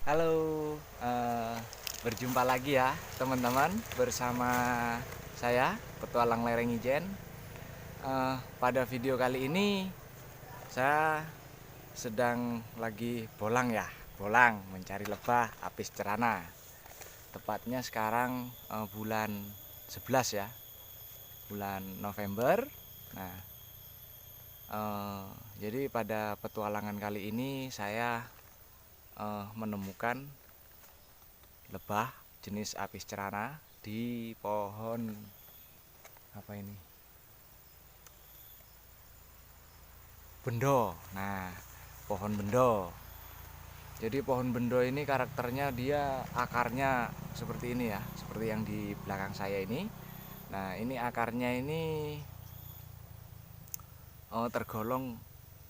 Halo, eh, berjumpa lagi ya teman-teman bersama saya Petualang Lereng Ijen. Pada video kali ini saya sedang lagi bolang mencari lebah apis cerana. Tepatnya sekarang bulan 11 ya, bulan November. Nah, jadi pada petualangan kali ini saya menemukan lebah jenis apis cerana di pohon apa ini, bendo. Nah, pohon bendo. Jadi pohon bendo ini karakternya dia akarnya seperti ini ya, seperti yang di belakang saya ini. Nah, ini akarnya ini tergolong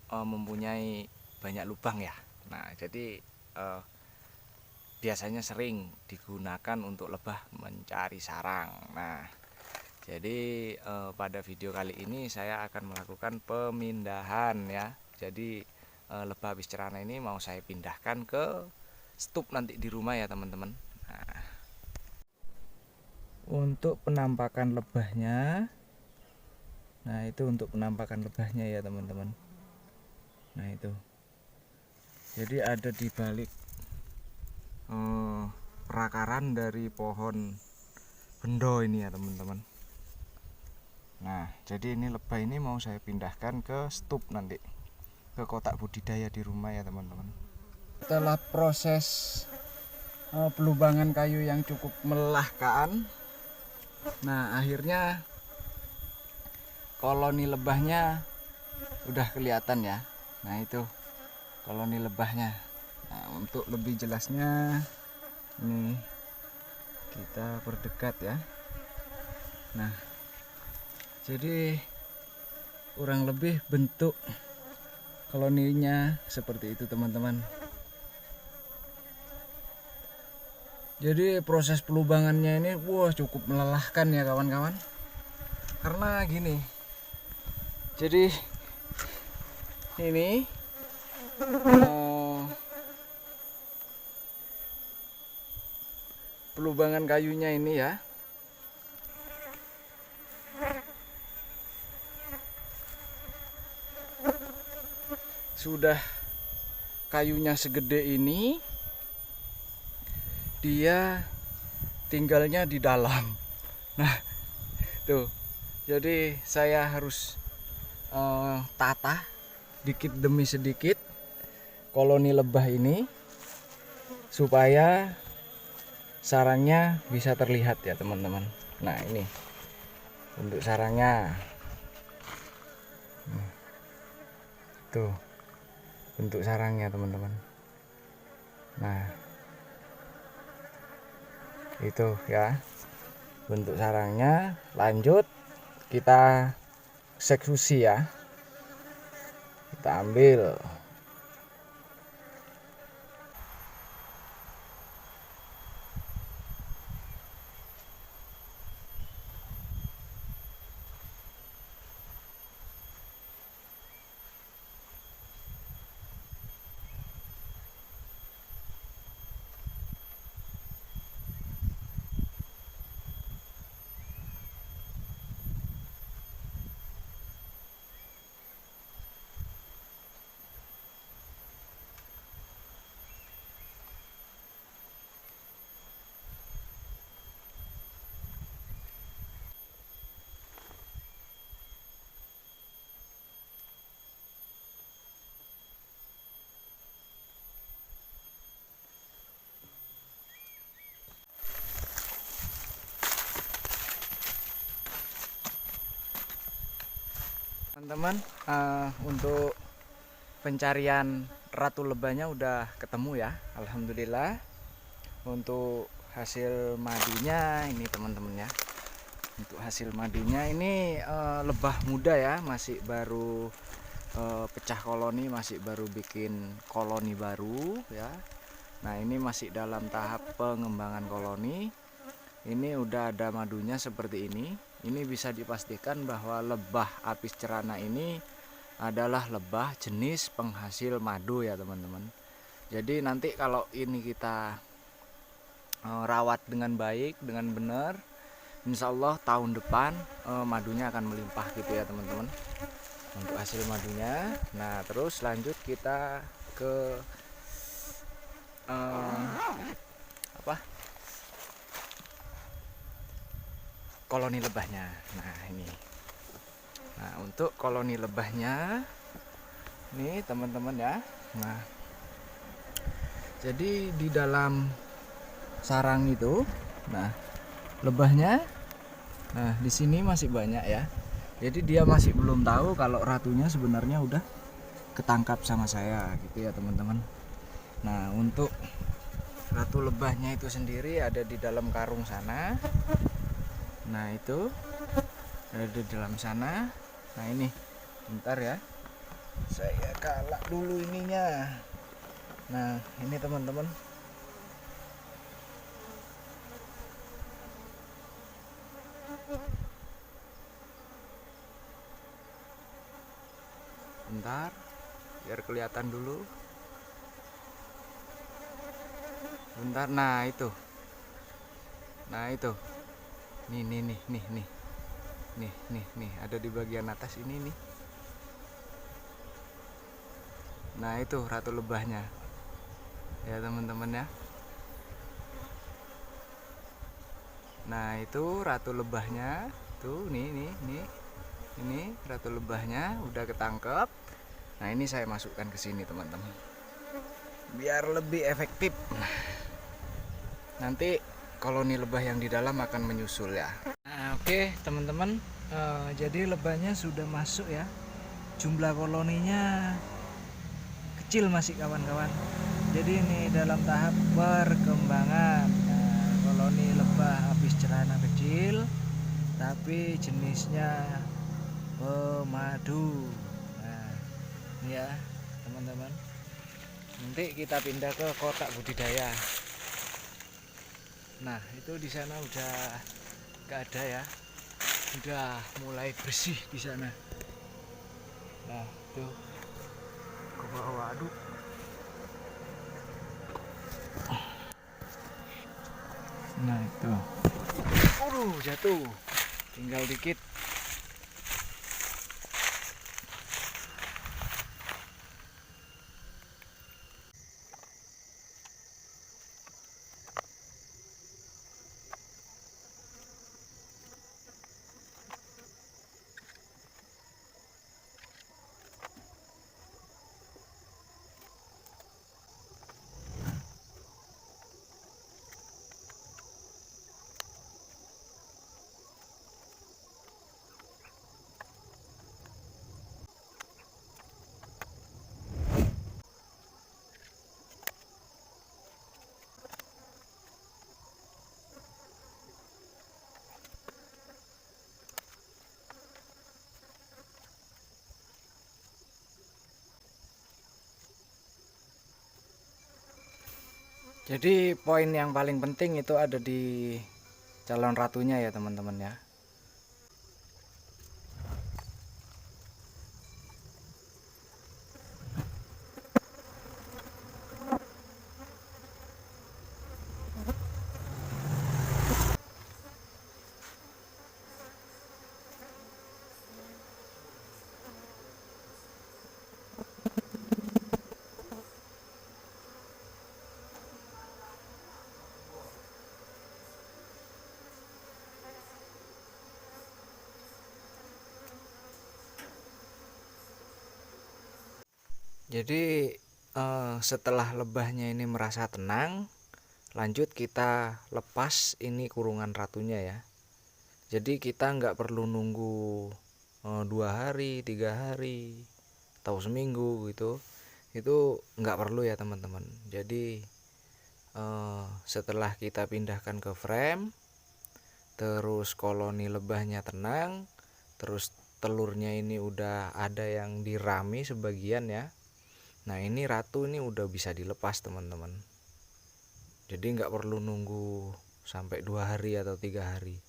mempunyai banyak lubang ya. Nah, jadi biasanya sering digunakan untuk lebah mencari sarang. Nah, jadi pada video kali ini saya akan melakukan pemindahan ya. Jadi lebah habis cerana ini mau saya pindahkan ke stup nanti di rumah ya teman-teman. Nah, untuk penampakan lebahnya, nah itu untuk penampakan lebahnya ya teman-teman. Nah itu, jadi ada di balik perakaran dari pohon bendo ini ya teman-teman. Nah, jadi ini lebah ini mau saya pindahkan ke stup nanti, ke kotak budidaya di rumah ya teman-teman. Setelah proses pelubangan kayu yang cukup melelahkan, nah akhirnya koloni lebahnya udah kelihatan ya. Nah itu koloni lebahnya. Nah, untuk lebih jelasnya ini kita perdekat ya. Nah, jadi kurang lebih bentuk koloninya seperti itu teman-teman. Jadi proses pelubangannya ini cukup melelahkan ya kawan-kawan. Karena gini, jadi ini pelubangan kayunya ini ya, sudah kayunya segede ini, dia tinggalnya di dalam. Nah tuh, jadi saya harus tata sedikit demi sedikit koloni lebah ini supaya sarangnya bisa terlihat ya teman-teman. Nah ini untuk sarangnya, tuh bentuk sarangnya teman-teman. Nah itu ya bentuk sarangnya. Lanjut kita eksekusi ya, kita ambil. Teman-teman, untuk pencarian ratu lebahnya udah ketemu ya, alhamdulillah. Untuk hasil madinya ini teman-teman ya, untuk hasil madinya ini lebah muda ya, masih baru pecah koloni, masih baru bikin koloni baru ya. Nah ini masih dalam tahap pengembangan koloni. Ini udah ada madunya seperti ini. Ini bisa dipastikan bahwa lebah apis cerana ini adalah lebah jenis penghasil madu ya teman-teman. Jadi nanti kalau ini kita rawat dengan baik, dengan benar, insya Allah tahun depan madunya akan melimpah gitu ya teman-teman, untuk hasil madunya. Nah terus lanjut kita ke apa, koloni lebahnya. Nah ini, nah untuk koloni lebahnya nih teman-teman ya. Nah jadi di dalam sarang itu, nah lebahnya, nah di sini masih banyak ya. Jadi dia masih belum tahu kalau ratunya sebenarnya udah ketangkap sama saya gitu ya teman-teman. Nah untuk ratu lebahnya itu sendiri ada di dalam karung sana. Nah itu ada di dalam sana. Nah ini bentar ya, saya kalak dulu ininya. Nah ini teman-teman, bentar biar kelihatan dulu, bentar. Nah itu, nah itu, nih ada di bagian atas ini nih. Nah itu ratu lebahnya ya teman-teman ya. Nah itu ratu lebahnya tuh, nih ini ratu lebahnya udah ketangkep. Nah ini saya masukkan ke sini teman-teman biar lebih efektif. Nanti koloni lebah yang di dalam akan menyusul ya. Nah, oke teman-teman, jadi lebahnya sudah masuk ya. Jumlah koloninya kecil masih kawan-kawan. Jadi ini dalam tahap perkembangan. Nah, koloni lebah habis cerana kecil, tapi jenisnya pemadu. Nah, ini ya teman-teman. Nanti kita pindah ke kotak budidaya. Nah, itu di sana udah gak ada ya. Udah mulai bersih di sana. Nah, tuh ke bawah, aduh. Nah, itu. Jatuh. Tinggal dikit. Jadi poin yang paling penting itu ada di calon ratunya ya teman-teman ya. Jadi setelah lebahnya ini merasa tenang, lanjut kita lepas ini kurungan ratunya ya. Jadi kita nggak perlu nunggu 2 hari, 3 hari, atau seminggu gitu. Itu nggak perlu ya teman-teman. Jadi setelah kita pindahkan ke frame, terus koloni lebahnya tenang, terus telurnya ini udah ada yang dirami sebagian ya. Nah ini ratu ini udah bisa dilepas teman-teman. Jadi nggak perlu nunggu sampai 2 hari atau 3 hari.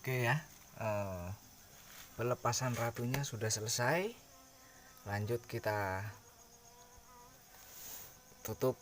Oke ya, pelepasan ratunya sudah selesai. Lanjut kita tutup